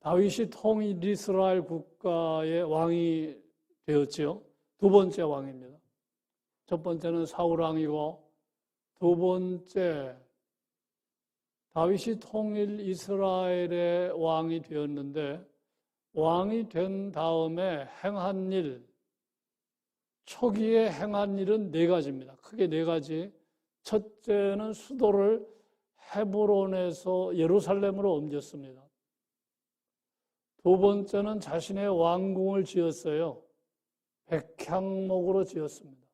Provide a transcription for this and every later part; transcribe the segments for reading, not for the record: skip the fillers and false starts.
다윗이 통일 이스라엘 국가의 왕이 되었지요. 두 번째 왕입니다. 첫 번째는 사울 왕이고 두 번째 다윗이 통일 이스라엘의 왕이 되었는데 왕이 된 다음에 행한 일, 초기에 행한 일은 네 가지입니다. 크게 네 가지. 첫째는 수도를 헤브론에서 예루살렘으로 옮겼습니다. 두 번째는 자신의 왕궁을 지었어요. 백향목으로 지었습니다.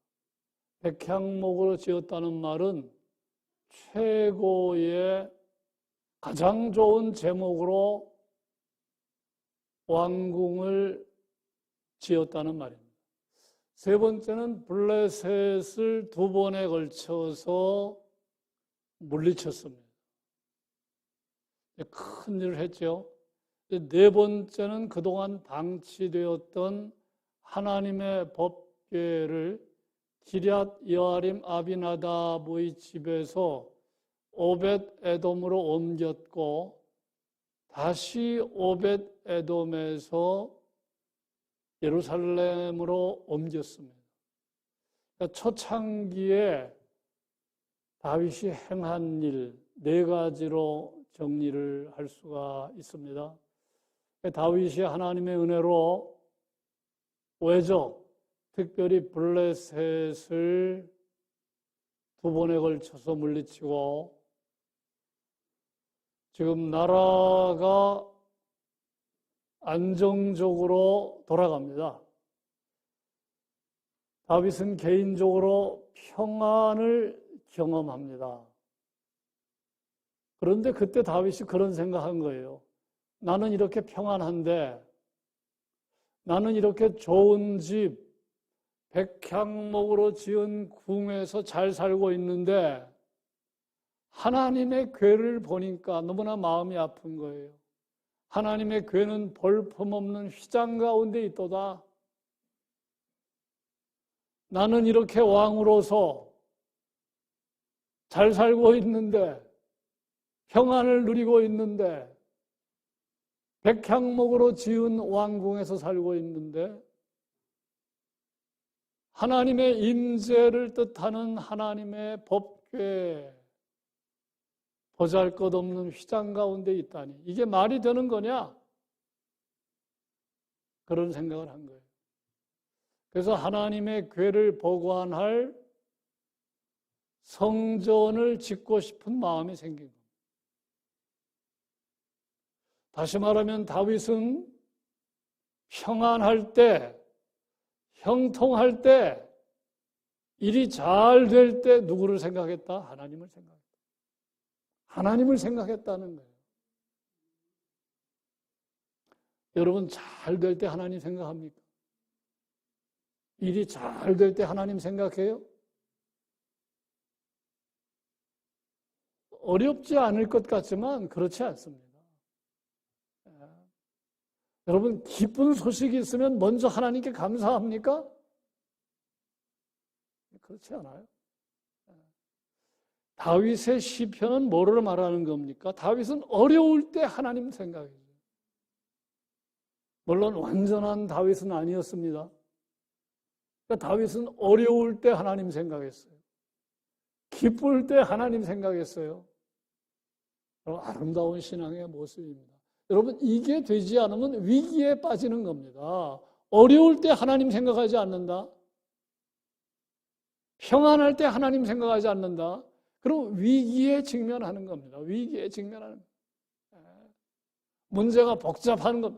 백향목으로 지었다는 말은 최고의 가장 좋은 제목으로 왕궁을 지었다는 말입니다. 세 번째는 블레셋을 두 번에 걸쳐서 물리쳤습니다. 큰 일을 했죠. 네 번째는 그동안 방치되었던 하나님의 법궤를 기럇 여아림 아비나답의 집에서 오벳 에돔으로 옮겼고 다시 오벳 에돔에서 예루살렘으로 옮겼습니다. 그러니까 초창기에 다윗이 행한 일 네 가지로 정리를 할 수가 있습니다. 다윗이 하나님의 은혜로 외적, 특별히 블레셋을 두 번에 걸쳐서 물리치고 지금 나라가 안정적으로 돌아갑니다. 다윗은 개인적으로 평안을 경험합니다. 그런데 그때 다윗이 그런 생각한 거예요. 나는 이렇게 평안한데, 나는 이렇게 좋은 집, 백향목으로 지은 궁에서 잘 살고 있는데 하나님의 궤를 보니까 너무나 마음이 아픈 거예요. 하나님의 궤는 볼품없는 휘장 가운데 있도다. 나는 이렇게 왕으로서 잘 살고 있는데, 평안을 누리고 있는데, 백향목으로 지은 왕궁에서 살고 있는데 하나님의 임재를 뜻하는 하나님의 법궤, 보잘것없는 휘장 가운데 있다니 이게 말이 되는 거냐? 그런 생각을 한 거예요. 그래서 하나님의 궤를 보관할 성전을 짓고 싶은 마음이 생긴 겁니다. 다시 말하면 다윗은 평안할 때, 형통할 때, 일이 잘 될 때 누구를 생각했다? 하나님을 생각했다. 하나님을 생각했다는 거예요. 여러분 잘 될 때 하나님 생각합니까? 일이 잘 될 때 하나님 생각해요? 어렵지 않을 것 같지만 그렇지 않습니다. 여러분 기쁜 소식이 있으면 먼저 하나님께 감사합니까? 그렇지 않아요. 다윗의 시편은 뭐를 말하는 겁니까? 다윗은 어려울 때 하나님 생각해요. 물론 완전한 다윗은 아니었습니다. 그러니까 다윗은 어려울 때 하나님 생각했어요. 기쁠 때 하나님 생각했어요. 아름다운 신앙의 모습입니다. 여러분 이게 되지 않으면 위기에 빠지는 겁니다. 어려울 때 하나님 생각하지 않는다. 평안할 때 하나님 생각하지 않는다. 그럼 위기에 직면하는 겁니다. 위기에 직면하는 겁니다. 문제가 복잡한 것.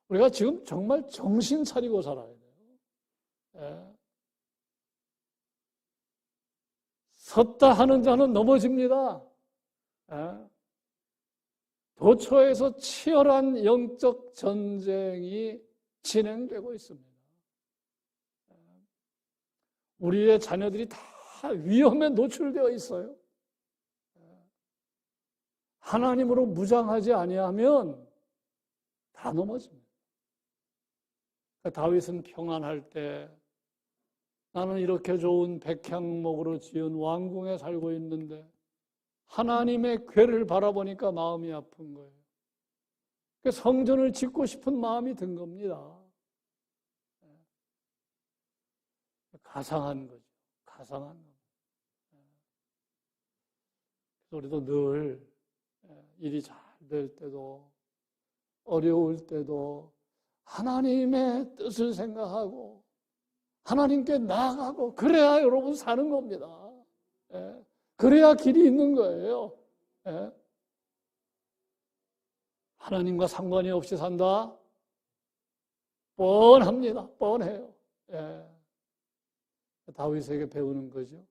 우리가 지금 정말 정신 차리고 살아야 돼요. 섰다 하는 자는 넘어집니다. 도처에서 치열한 영적 전쟁이 진행되고 있습니다. 우리의 자녀들이 다 위험에 노출되어 있어요. 하나님으로 무장하지 아니하면 다 넘어집니다. 다윗은 평안할 때 나는 이렇게 좋은 백향목으로 지은 왕궁에 살고 있는데 하나님의 궤를 바라보니까 마음이 아픈 거예요. 그 성전을 짓고 싶은 마음이 든 겁니다. 가상한 거죠. 가상한 거. 우리도 늘 일이 잘 될 때도 어려울 때도 하나님의 뜻을 생각하고 하나님께 나아가고 그래야 여러분 사는 겁니다. 그래야 길이 있는 거예요. 하나님과 상관이 없이 산다? 뻔합니다. 뻔해요. 다윗에게 배우는 거죠.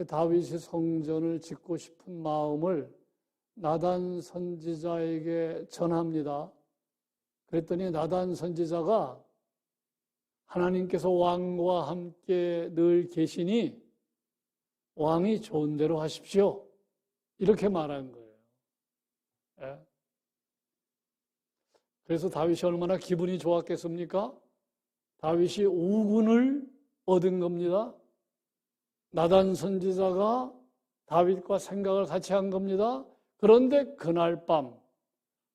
다윗이 성전을 짓고 싶은 마음을 나단 선지자에게 전합니다. 그랬더니 나단 선지자가 하나님께서 왕과 함께 늘 계시니 왕이 좋은 대로 하십시오. 이렇게 말한 거예요. 그래서 다윗이 얼마나 기분이 좋았겠습니까? 다윗이 우군을 얻은 겁니다. 나단 선지자가 다윗과 생각을 같이 한 겁니다. 그런데 그날 밤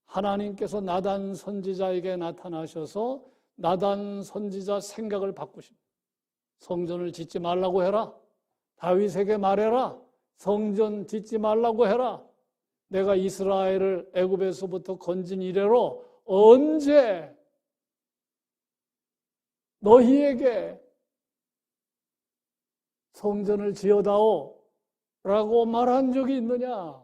하나님께서 나단 선지자에게 나타나셔서 나단 선지자 생각을 바꾸십니다. 성전을 짓지 말라고 해라. 다윗에게 말해라. 성전 짓지 말라고 해라. 내가 이스라엘을 애굽에서부터 건진 이래로 언제 너희에게 성전을 지어다오 라고 말한 적이 있느냐?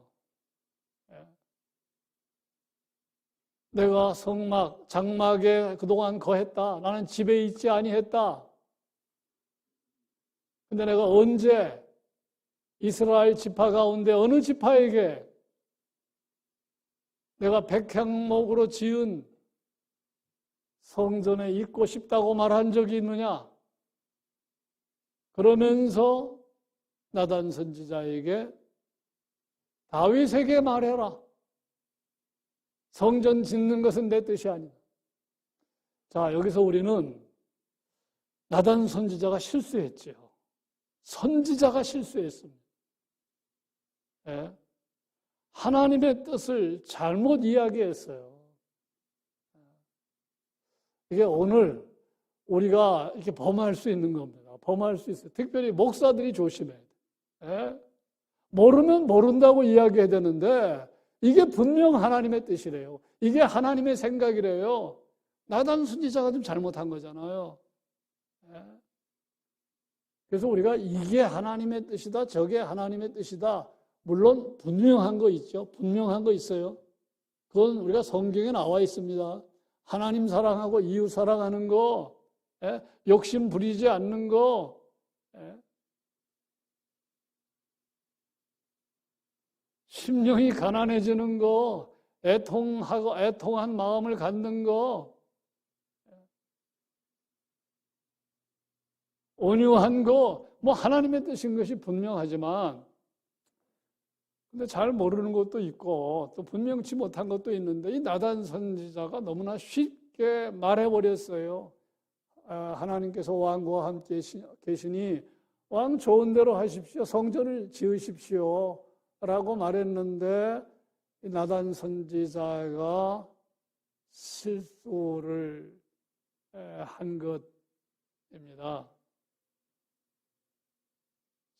내가 성막, 장막에 그동안 거했다. 나는 집에 있지 아니했다. 근데 내가 언제 이스라엘 지파 가운데 어느 지파에게 내가 백향목으로 지은 성전에 있고 싶다고 말한 적이 있느냐? 그러면서 나단 선지자에게 다윗에게 말해라. 성전 짓는 것은 내 뜻이 아니다. 자, 여기서 우리는 나단 선지자가 실수했죠. 선지자가 실수했습니다. 하나님의 뜻을 잘못 이야기했어요. 이게 오늘 우리가 이렇게 범할 수 있는 겁니다. 범할 수 있어요. 특별히 목사들이 조심해야 돼요. 모르면 모른다고 이야기해야 되는데 이게 분명 하나님의 뜻이래요. 이게 하나님의 생각이래요. 나단 선지자가 좀 잘못한 거잖아요. 그래서 우리가 이게 하나님의 뜻이다, 저게 하나님의 뜻이다. 물론 분명한 거 있죠. 분명한 거 있어요. 그건 우리가 성경에 나와 있습니다. 하나님 사랑하고 이웃 사랑하는 거, 욕심 부리지 않는 거, 심령이 가난해지는 거, 애통하고 애통한 마음을 갖는 거, 온유한 거, 뭐 하나님의 뜻인 것이 분명하지만 근데 잘 모르는 것도 있고 또 분명치 못한 것도 있는데 이 나단 선지자가 너무나 쉽게 말해버렸어요. 하나님께서 왕과 함께 계시니 왕 좋은 대로 하십시오. 성전을 지으십시오. 라고 말했는데 이 나단 선지자가 실수를 한 것입니다.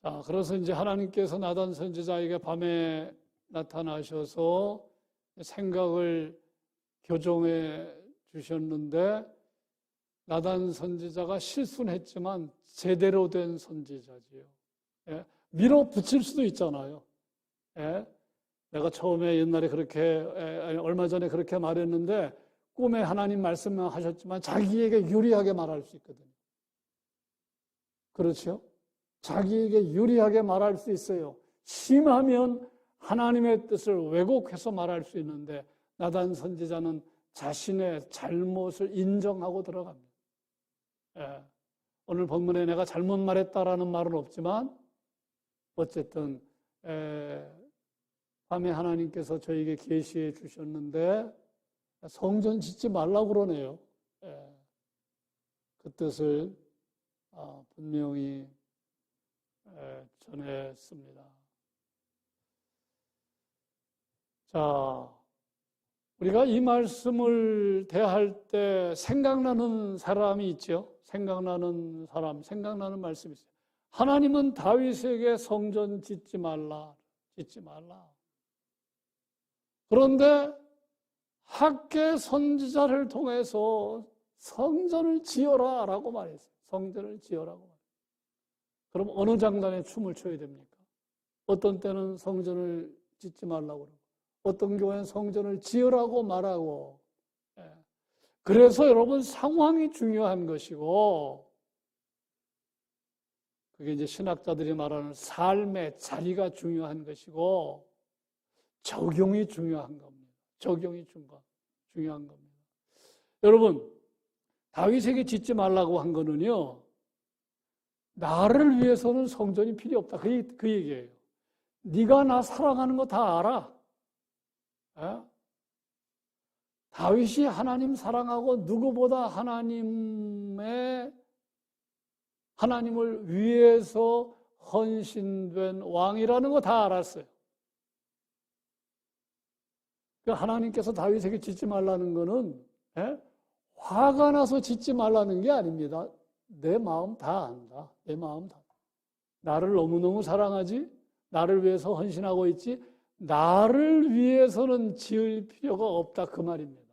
자, 그래서 이제 하나님께서 나단 선지자에게 밤에 나타나셔서 생각을 교정해 주셨는데 나단 선지자가 실수는 했지만 제대로 된 선지자지요. 밀어붙일 수도 있잖아요. 내가 처음에 옛날에 그렇게 얼마 전에 그렇게 말했는데 꿈에 하나님 말씀만 하셨지만 자기에게 유리하게 말할 수 있거든요. 그렇죠? 자기에게 유리하게 말할 수 있어요. 심하면 하나님의 뜻을 왜곡해서 말할 수 있는데 나단 선지자는 자신의 잘못을 인정하고 들어갑니다. 오늘 본문에 내가 잘못 말했다라는 말은 없지만 어쨌든 밤에 하나님께서 저에게 계시해 주셨는데 성전 짓지 말라고 그러네요. 그 뜻을 분명히 전했습니다. 자, 우리가 이 말씀을 대할 때 생각나는 사람이 있죠. 생각나는 사람, 생각나는 말씀이 있어요. 하나님은 다윗에게 성전 짓지 말라, 짓지 말라. 그런데 학개 선지자를 통해서 성전을 지어라 라고 말했어요. 성전을 지어라고 말했어요. 그럼 어느 장단에 춤을 춰야 됩니까? 어떤 때는 성전을 짓지 말라고 그러고, 어떤 교회는 성전을 지으라고 말하고. 그래서 여러분 상황이 중요한 것이고, 그게 이제 신학자들이 말하는 삶의 자리가 중요한 것이고, 적용이 중요한 겁니다. 적용이 중요한 겁니다. 여러분, 다윗에게 짓지 말라고 한 거는요, 나를 위해서는 성전이 필요 없다. 그 얘기예요. 네가 나 사랑하는 거 다 알아. 에? 다윗이 하나님 사랑하고 누구보다 하나님을 위해서 헌신된 왕이라는 거 다 알았어요. 하나님께서 다윗에게 짓지 말라는 거는 화가 나서 짓지 말라는 게 아닙니다. 내 마음 다 안다. 내 마음 다. 나를 너무너무 사랑하지? 나를 위해서 헌신하고 있지? 나를 위해서는 지을 필요가 없다. 그 말입니다.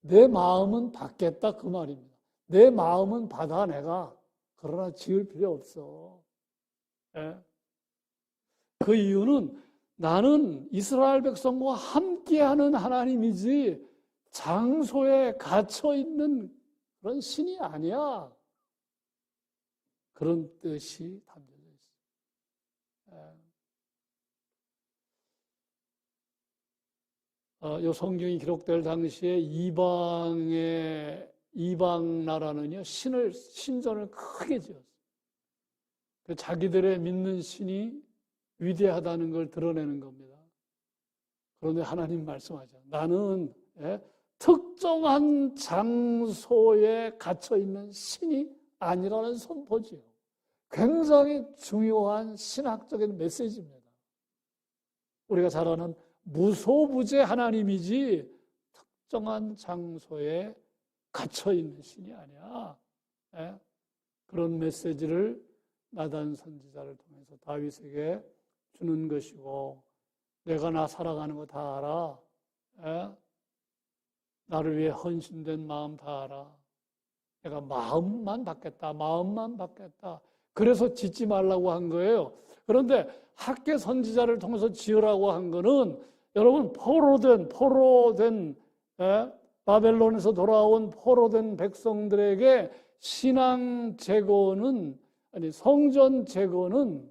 내 마음은 받겠다. 그 말입니다. 내 마음은 받아 내가. 그러나 지을 필요 없어. 그 이유는 나는 이스라엘 백성과 함께하는 하나님이지 장소에 갇혀있는 그런 신이 아니야. 그런 뜻이 담겨져 있어요. 이 성경이 기록될 당시에 이방 나라는요, 신전을 크게 지었어요. 자기들의 믿는 신이 위대하다는 걸 드러내는 겁니다. 그런데 하나님 말씀하죠. 나는 특정한 장소에 갇혀있는 신이 아니라는 선포지요. 굉장히 중요한 신학적인 메시지입니다. 우리가 잘 아는 무소부재 하나님이지 특정한 장소에 갇혀있는 신이 아니야. 그런 메시지를 나단 선지자를 통해서 다윗에게 주는 것이고, 내가 나 살아가는 거 다 알아. 나를 위해 헌신된 마음 다 알아. 내가 마음만 받겠다. 마음만 받겠다. 그래서 짓지 말라고 한 거예요. 그런데 학개 선지자를 통해서 지으라고 한 거는 여러분 포로된 바벨론에서 돌아온 포로된 백성들에게 신앙 재건은 성전 재건은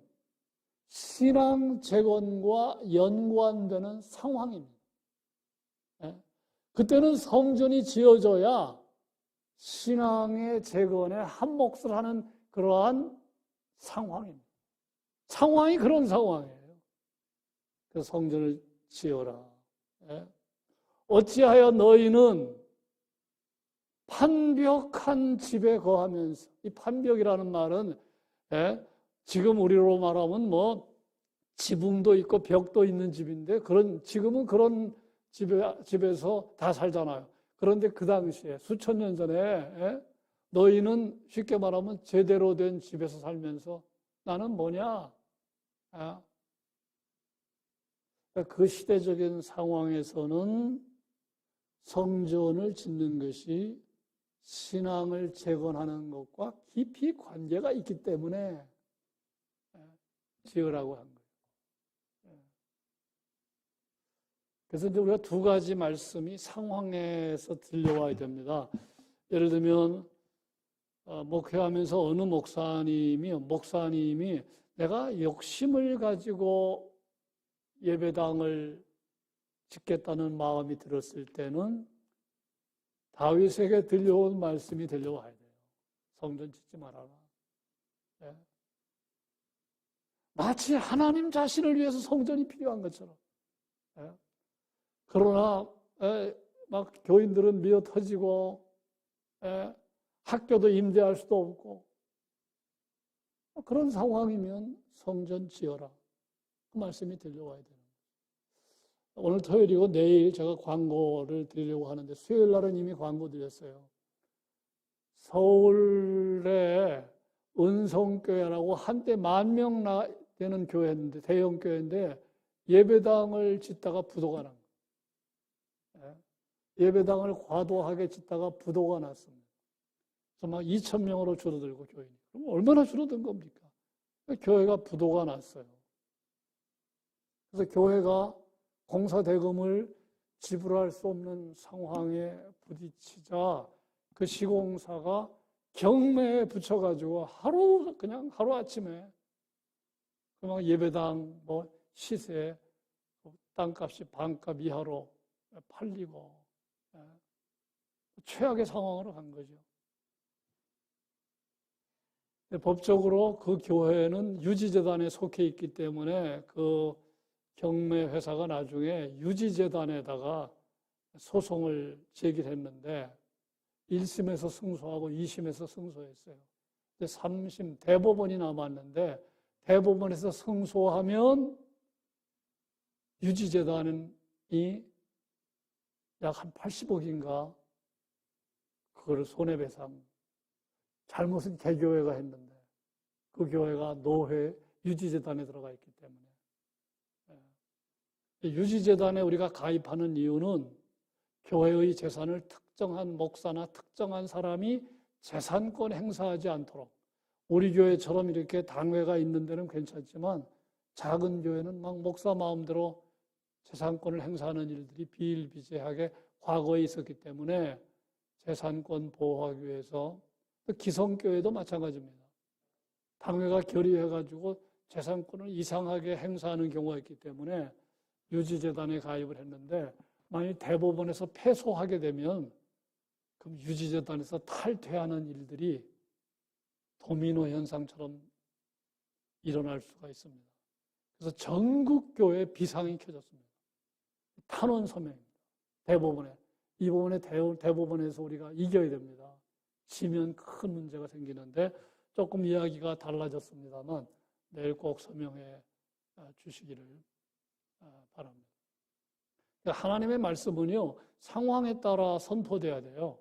신앙 재건과 연관되는 상황입니다. 그때는 성전이 지어져야 신앙의 재건에 한몫을 하는 그러한 상황입니다. 상황이 그런 상황이에요. 그래서 성전을 지어라. 어찌하여 너희는 판벽한 집에 거하면서, 이 판벽이라는 말은 지금 우리로 말하면 뭐 지붕도 있고 벽도 있는 집인데 지금은 그런 집에서 다 살잖아요. 그런데 그 당시에 수천 년 전에 너희는 쉽게 말하면 제대로 된 집에서 살면서 나는 뭐냐? 그 시대적인 상황에서는 성전을 짓는 것이 신앙을 재건하는 것과 깊이 관계가 있기 때문에 지으라고 한 거예요. 그래서 이제 우리가 두 가지 말씀이 상황에서 들려와야 됩니다. 예를 들면 목회하면서 어느 목사님이 내가 욕심을 가지고 예배당을 짓겠다는 마음이 들었을 때는 다윗에게 들려온 말씀이 들려와야 돼요. 성전 짓지 말아라. 마치 하나님 자신을 위해서 성전이 필요한 것처럼. 그러나 막 교인들은 미어 터지고 학교도 임대할 수도 없고 그런 상황이면 성전 지어라. 그 말씀이 들려와야 되는 거예요. 오늘 토요일이고 내일 제가 광고를 드리려고 하는데 수요일 날은 이미 광고 드렸어요. 서울에 은성교회라고 한때 10,000명 되는 교회인데, 대형 교회인데 예배당을 짓다가 부도가 난 거예요. 예배당을 과도하게 짓다가 부도가 났습니다. 그래서 막 2,000명으로 줄어들고 교인이. 그럼 얼마나 줄어든 겁니까? 교회가 부도가 났어요. 그래서 교회가 공사 대금을 지불할 수 없는 상황에 부딪히자 그 시공사가 경매에 붙여가지고 그냥 하루아침에 막 예배당 시세 땅값이 반값 이하로 팔리고 최악의 상황으로 간 거죠. 법적으로 그 교회는 유지재단에 속해 있기 때문에 그 경매 회사가 나중에 유지재단에다가 소송을 제기했는데 1심에서 승소하고 2심에서 승소했어요. 3심 대법원이 남았는데 대법원에서 승소하면 유지재단이 약 한 80억인가 그거를 손해배상, 잘못은 개교회가 했는데 그 교회가 노회 유지재단에 들어가 있기 때문에. 유지재단에 우리가 가입하는 이유는 교회의 재산을 특정한 목사나 특정한 사람이 재산권 행사하지 않도록, 우리 교회처럼 이렇게 당회가 있는 데는 괜찮지만 작은 교회는 막 목사 마음대로 재산권을 행사하는 일들이 비일비재하게 과거에 있었기 때문에 재산권 보호하기 위해서, 기성교회도 마찬가지입니다. 당회가 결의해가지고 재산권을 이상하게 행사하는 경우가 있기 때문에 유지재단에 가입을 했는데 만약 대법원에서 패소하게 되면 그럼 유지재단에서 탈퇴하는 일들이 도미노 현상처럼 일어날 수가 있습니다. 그래서 전국 교회에 비상이 켜졌습니다. 탄원 서명입니다. 대법원에. 이 부분에 대법원에서 우리가 이겨야 됩니다. 지면 큰 문제가 생기는데 조금 이야기가 달라졌습니다만 내일 꼭 서명해 주시기를 바랍니다. 하나님의 말씀은요, 상황에 따라 선포돼야 돼요.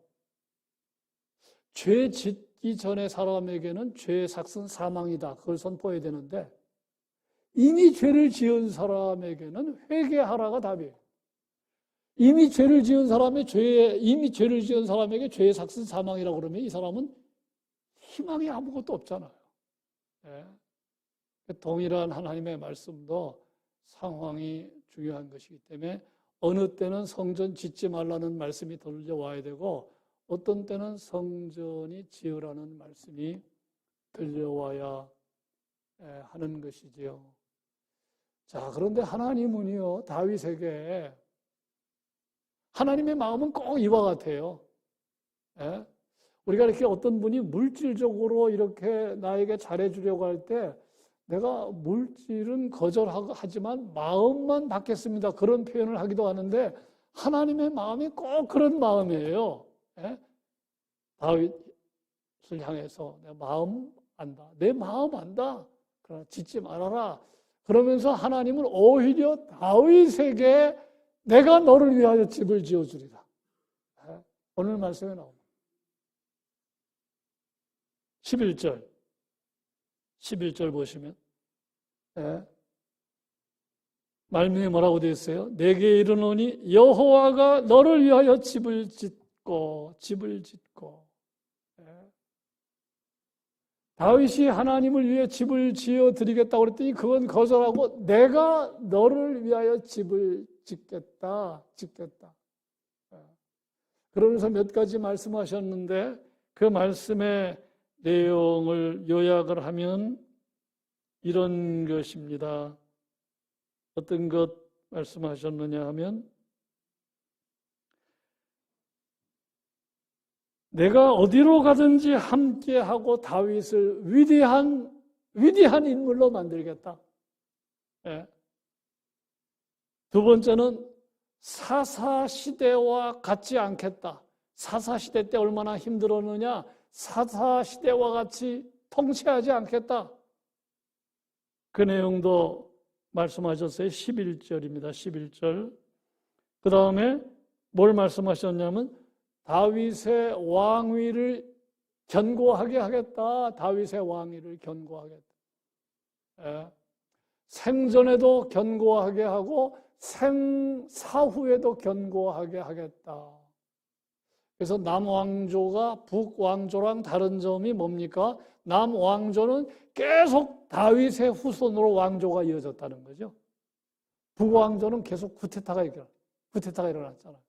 죄 짓기 전에 사람에게는 죄의 삭은 사망이다. 그걸 선포해야 되는데 이미 죄를 지은 사람에게는 회개하라가 답이에요. 이미 죄를 지은 사람에게 죄의 삭은 사망이라고 그러면 이 사람은 희망이 아무것도 없잖아요. 네. 동일한 하나님의 말씀도 상황이 중요한 것이기 때문에 어느 때는 성전 짓지 말라는 말씀이 들려와야 되고 어떤 때는 성전이 지으라는 말씀이 들려와야 하는 것이지요. 자, 그런데 하나님은요, 다윗에게 하나님의 마음은 꼭 이와 같아요. 예? 우리가 이렇게 어떤 분이 물질적으로 이렇게 나에게 잘해주려고 할 때 내가 물질은 거절하지만 마음만 받겠습니다. 그런 표현을 하기도 하는데 하나님의 마음이 꼭 그런 마음이에요. 예? 다윗을 향해서 내 마음 안다. 내 마음 안다. 그러나 짓지 말아라. 그러면서 하나님은 오히려 다윗에게 내가 너를 위하여 집을 지어주리라. 예? 오늘 말씀에 나옵니다. 11절 보시면 말씀에 뭐라고 되어 있어요? 내게 이르노니 여호와가 너를 위하여 집을 짓고 다윗이 하나님을 위해 집을 지어 드리겠다고 그랬더니 그건 거절하고 내가 너를 위하여 집을 짓겠다. 그러면서 몇 가지 말씀하셨는데 그 말씀의 내용을 요약을 하면 이런 것입니다. 어떤 것 말씀하셨느냐 하면 내가 어디로 가든지 함께하고 다윗을 위대한 인물로 만들겠다. 예. 두 번째는 사사시대와 같지 않겠다. 사사시대 때 얼마나 힘들었느냐. 사사시대와 같이 통치하지 않겠다. 그 내용도 말씀하셨어요. 11절입니다. 11절 그 다음에 뭘 말씀하셨냐면 다윗의 왕위를 견고하게 하겠다. 다윗의 왕위를 견고하겠다. 예. 생전에도 견고하게 하고 생사후에도 견고하게 하겠다. 그래서 남왕조가 북왕조랑 다른 점이 뭡니까? 남왕조는 계속 다윗의 후손으로 왕조가 이어졌다는 거죠. 북왕조는 계속 쿠데타가 일어났잖아요.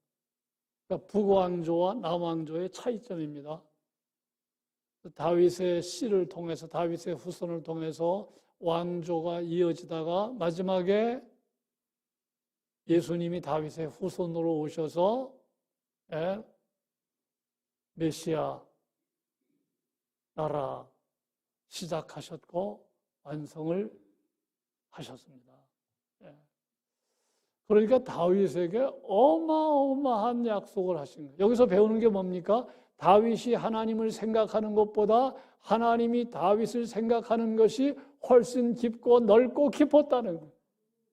그러니까 북왕조와 남왕조의 차이점입니다. 다윗의 씨를 통해서, 다윗의 후손을 통해서 왕조가 이어지다가 마지막에 예수님이 다윗의 후손으로 오셔서 메시아 나라 시작하셨고 완성을 하셨습니다. 그러니까 다윗에게 어마어마한 약속을 하신 거예요. 여기서 배우는 게 뭡니까? 다윗이 하나님을 생각하는 것보다 하나님이 다윗을 생각하는 것이 훨씬 깊고 넓고 깊었다는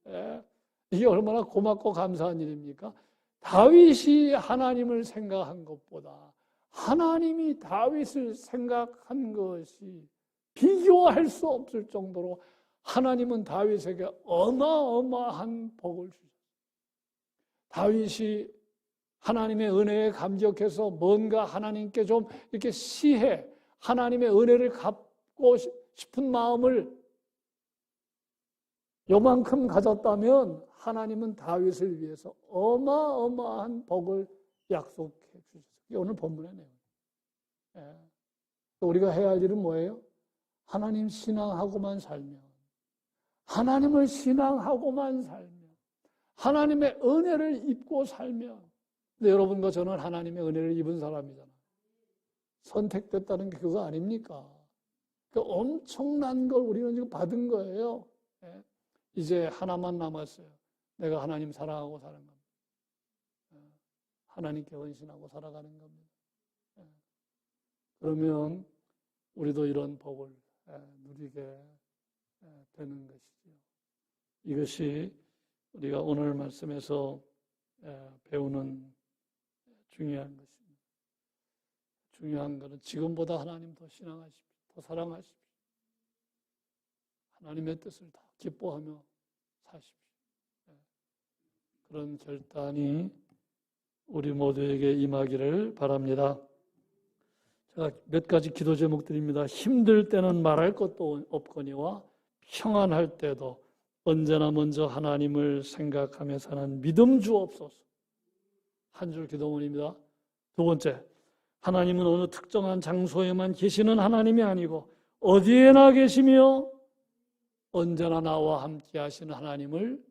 거예요. 이게 얼마나 고맙고 감사한 일입니까? 다윗이 하나님을 생각한 것보다 하나님이 다윗을 생각한 것이 비교할 수 없을 정도로 하나님은 다윗에게 어마어마한 복을 주셨어요. 다윗이 하나님의 은혜에 감격해서 뭔가 하나님께 좀 이렇게 시해 하나님의 은혜를 갚고 싶은 마음을 요만큼 가졌다면 하나님은 다윗을 위해서 어마어마한 복을 약속해 주셨어요. 이게 오늘 본문의 내용이에요. 우리가 해야 할 일은 뭐예요? 하나님 신앙하고만 살면, 하나님을 신앙하고만 살면, 하나님의 은혜를 입고 살면. 근데 여러분과 저는 하나님의 은혜를 입은 사람이잖아요. 선택됐다는 게 그거 아닙니까? 그 엄청난 걸 우리는 지금 받은 거예요. 이제 하나만 남았어요. 내가 하나님 사랑하고 사는 겁니다. 하나님께 헌신하고 살아가는 겁니다. 그러면 우리도 이런 복을 누리게 되는 것이죠. 이것이 우리가 오늘 말씀에서 배우는 중요한 것입니다. 중요한 것은 지금보다 하나님 더 신앙하십시오. 더 사랑하십시오. 하나님의 뜻을 더 기뻐하며 사십시오. 그런 결단이 우리 모두에게 임하기를 바랍니다. 제가 몇 가지 기도 제목드립니다. 힘들 때는 말할 것도 없거니와 평안할 때도 언제나 먼저 하나님을 생각하며 사는 믿음 주옵소서. 한 줄 기도문입니다. 두 번째, 하나님은 어느 특정한 장소에만 계시는 하나님이 아니고 어디에나 계시며 언제나 나와 함께 하시는 하나님을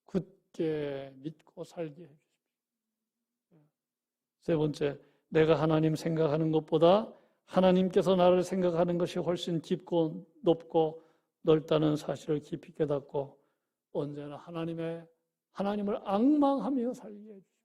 굳게 믿고 살게 해주십시오. 세 번째, 내가 하나님 생각하는 것보다 하나님께서 나를 생각하는 것이 훨씬 깊고 높고 넓다는 사실을 깊이 깨닫고 언제나 하나님을 앙망하며 살게 해주십시오.